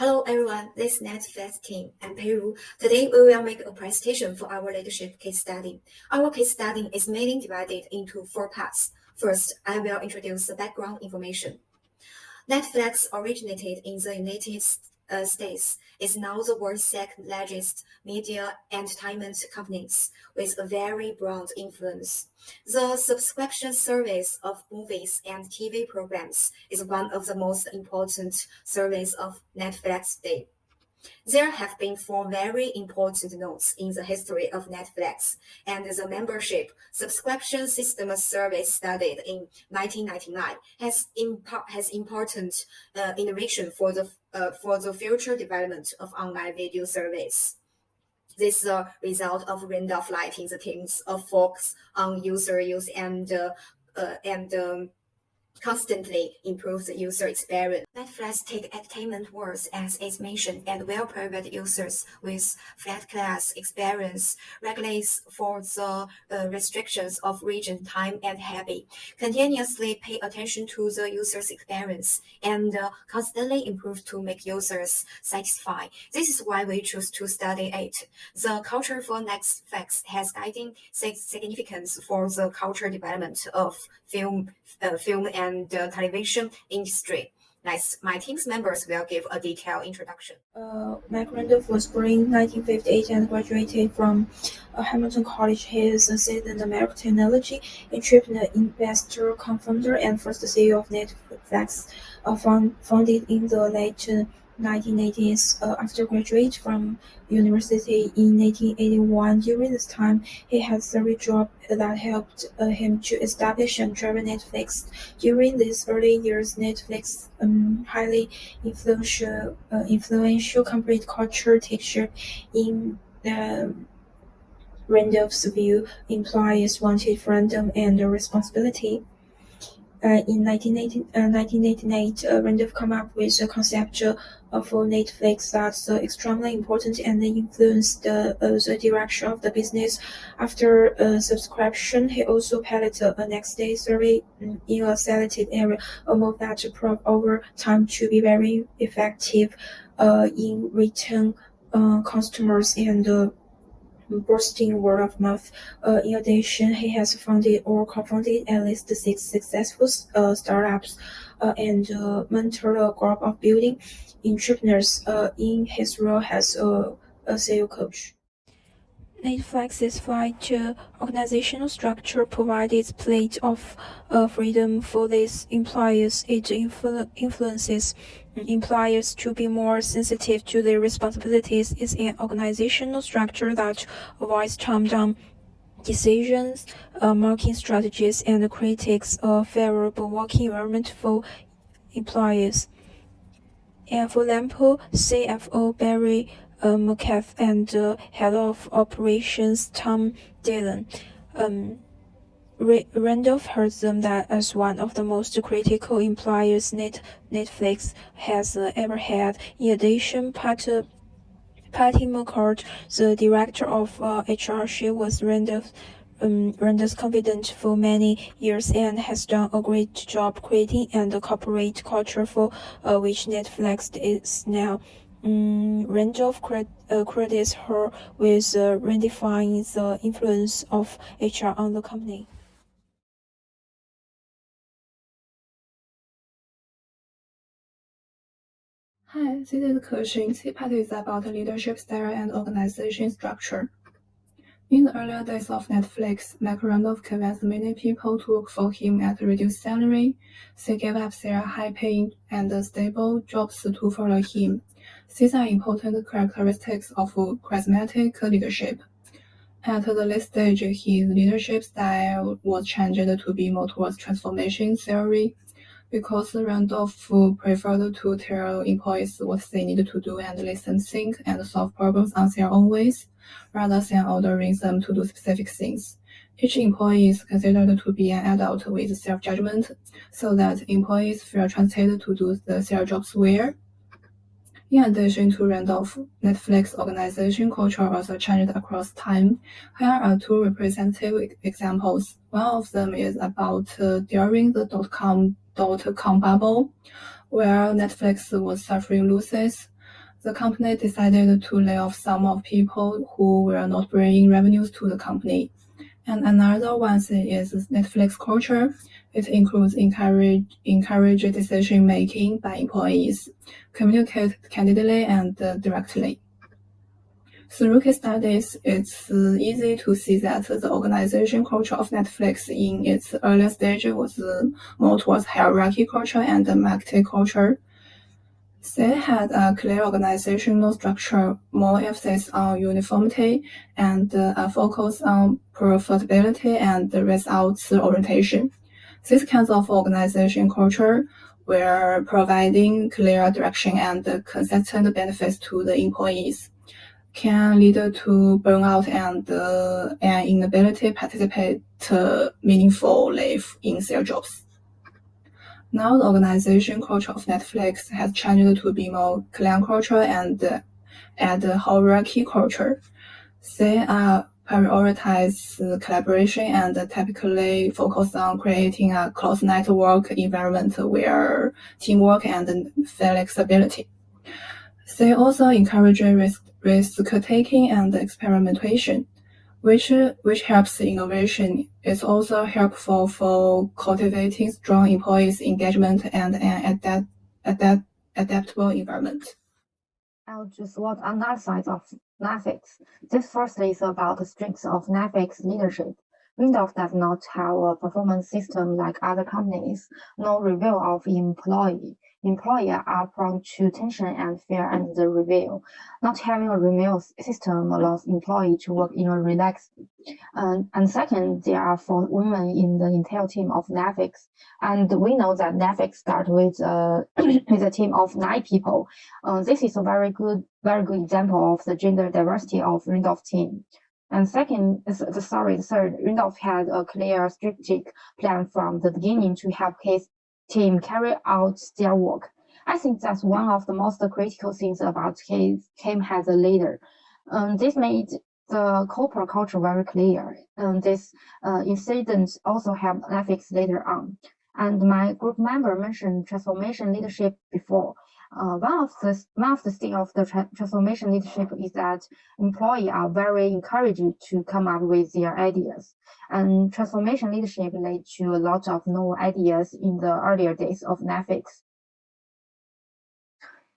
Hello everyone, this is Netflix team. I'm Peru. Today we will make a presentation for our leadership case study. Our case study is mainly divided into 4 parts. First, I will introduce the background information. Netflix originated in the United States, is now the world's second largest media entertainment company with a very broad influence. The subscription service of movies and TV programs is one of the most important services of Netflix today. There have been 4 very important notes in the history of Netflix, and the membership subscription system service started in 1999 has important innovation for the future development of online video service. This is a result of Randolph lighting the teams of focus on user use and constantly improve the user experience. Netflix take entertainment words as its mission and will provide users with flat-class experience, regulates for the restrictions of region, time, and habit, continuously pay attention to the user's experience, and constantly improve to make users satisfied. This is why we choose to study it. The culture for Netflix has guiding significance for the culture development of film and television industry. Next, my team's members will give a detailed introduction. Mike Randolph was born in 1958 and graduated from Hamilton College. He is a seasoned American technology entrepreneur, investor, co-founder, and first CEO of Netflix, founded in the late 1980s. After graduating from university in 1981, during this time, he had several jobs that helped him to establish and drive Netflix. During these early years, Netflix highly influential corporate culture takes shape in Randolph's view. Employees wanted freedom and responsibility. In 1988, Randolph came up with a concept for Netflix that's extremely important and influenced the direction of the business. After subscription, he also piloted a next-day survey in a selected area, a move that proved over time to be very effective in return customers and boosting word of mouth. In addition, he has founded or co-founded at least 6 successful startups and mentored a group of building entrepreneurs in his role as a CEO coach. Netflix's flight organizational structure provides plenty of freedom for these employees. It influences employees to be more sensitive to their responsibilities. It's an organizational structure that avoids top-down decisions, marketing strategies, and creates a favorable working environment for employees. And for example, CFO Barry McCaff and Head of Operations Tom Dillon. Randolph heard them that as one of the most critical employers Netflix has ever had. In addition, Patty McCord, the director of HR, she was Randolph's confidant for many years and has done a great job creating and the corporate culture for which Netflix is now. Randolph credits her with redefining the influence of HR on the company. Hi, this is Kexin. This part is about leadership style and organization structure. In the earlier days of Netflix, Mike Randolph convinced many people to work for him at a reduced salary. They gave up their high-paying and stable jobs to follow him. These are important characteristics of charismatic leadership. At the late stage, his leadership style was changed to be more towards transformation theory, because Randolph preferred to tell employees what they needed to do and let them think and solve problems on their own ways, rather than ordering them to do specific things. Each employee is considered to be an adult with self-judgment, so that employees feel trusted to do their jobs well. In addition to Randolph, Netflix organization culture also changed across time. Here are 2 representative examples. One of them is about during the dot-com bubble, where Netflix was suffering losses. the company decided to lay off some of people who were not bringing revenues to the company. And another one is Netflix culture. It includes encourage decision making by employees, communicate candidly and directly. Through case studies, it's easy to see that the organization culture of Netflix in its earlier stage was more towards hierarchy culture and market culture. They had a clear organizational structure, more emphasis on uniformity, and a focus on profitability and results orientation. These kinds of organization culture were providing clear direction and consistent benefits to the employees, can lead to burnout and an inability to participate meaningfully in their jobs. Now the organization culture of Netflix has changed to be more clan culture and hierarchy culture. They prioritize collaboration and typically focus on creating a close network environment where teamwork and flexibility. They also encourage risk-taking and experimentation, which helps innovation. It's also helpful for cultivating strong employees' engagement and an adaptable environment. I'll just what another side of Netflix. This firstly is about the strengths of Netflix leadership. Windows does not have a performance system like other companies, no review of employee. Employees are prone to tension and fear and the review. Not having a review system allows employees to work in a relaxed. And second, there are 4 women in the entire team of Netflix. And we know that Netflix started with, with a team of 9 people. This is a very good example of the gender diversity of Windows team. And third, Randolph had a clear strategic plan from the beginning to help his team carry out their work. I think that's one of the most critical things about him as a leader. This made the corporate culture very clear. This incident also helped Netflix later on. And my group member mentioned transformation leadership before. One of the things of the transformation leadership is that employees are very encouraged to come up with their ideas. And transformation leadership led to a lot of new ideas in the earlier days of Netflix.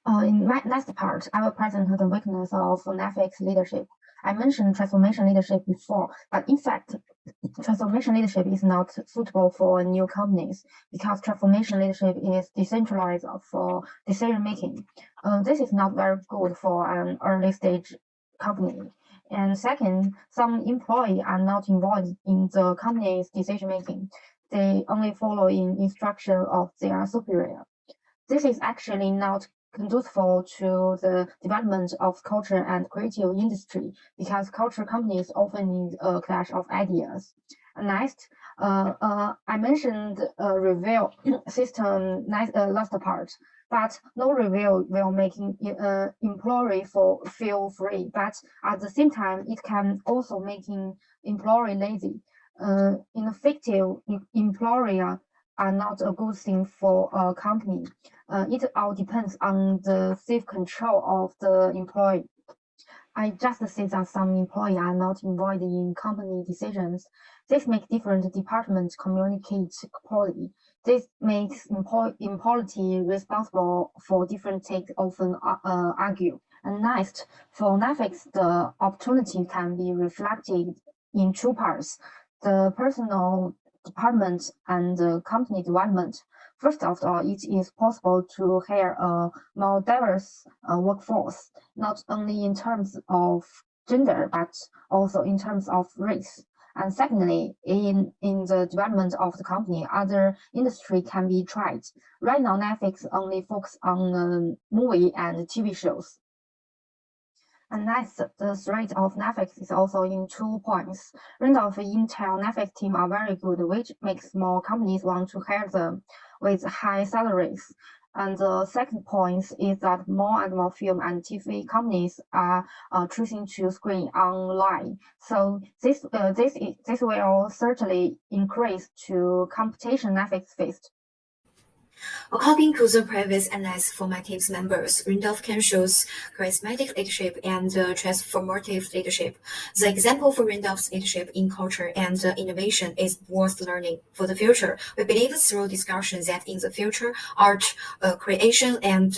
In my next part, I will present the weakness of Netflix leadership. I mentioned transformation leadership before, but in fact, transformation leadership is not suitable for new companies because transformation leadership is decentralized for decision making. This is not very good for an early stage company. And second, some employees are not involved in the company's decision making. They only follow in instruction of their superior. This is actually not conducive to the development of culture and creative industry because culture companies often need a clash of ideas. Next, I mentioned a review system last part, but no review will make employee feel free, but at the same time, it can also make employee lazy. Ineffective employer are not a good thing for a company. It all depends on the safe control of the employee. I just say that some employees are not involved in company decisions. This makes different departments communicate poorly. This makes employee responsible for different takes often argue. And next, for Netflix, the opportunity can be reflected in 2 parts: the personal department and the company development. First of all, it is possible to hire a more diverse workforce, not only in terms of gender, but also in terms of race. And secondly, in the development of the company, other industry can be tried. Right now, Netflix only focus on movie and TV shows. And next, the threat of Netflix is also in 2 points. Randolph Intel Netflix team are very good, which makes small companies want to hire them with high salaries. And the second point is that more and more film and TV companies are choosing to screen online. So this will certainly increase to competition Netflix faced. According to the previous analysis for my team's members, Randolph can shows charismatic leadership and transformative leadership. The example for Randolph's leadership in culture and innovation is worth learning for the future. We believe through discussions that in the future, art creation and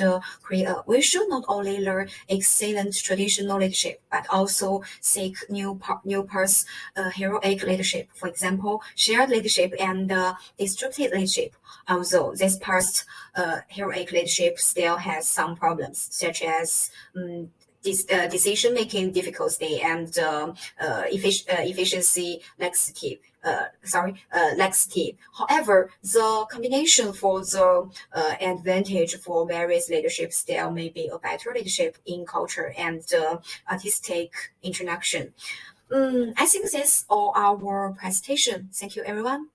we should not only learn excellent traditional leadership, but also seek new paths, heroic leadership. For example, shared leadership and distributed leadership. Although this past heroic leadership still has some problems, such as decision-making difficulty and efficiency laxity. Laxity. However, the combination for the advantage for various leadership style may be a better leadership in culture and artistic interaction. I think that's all our presentation. Thank you, everyone.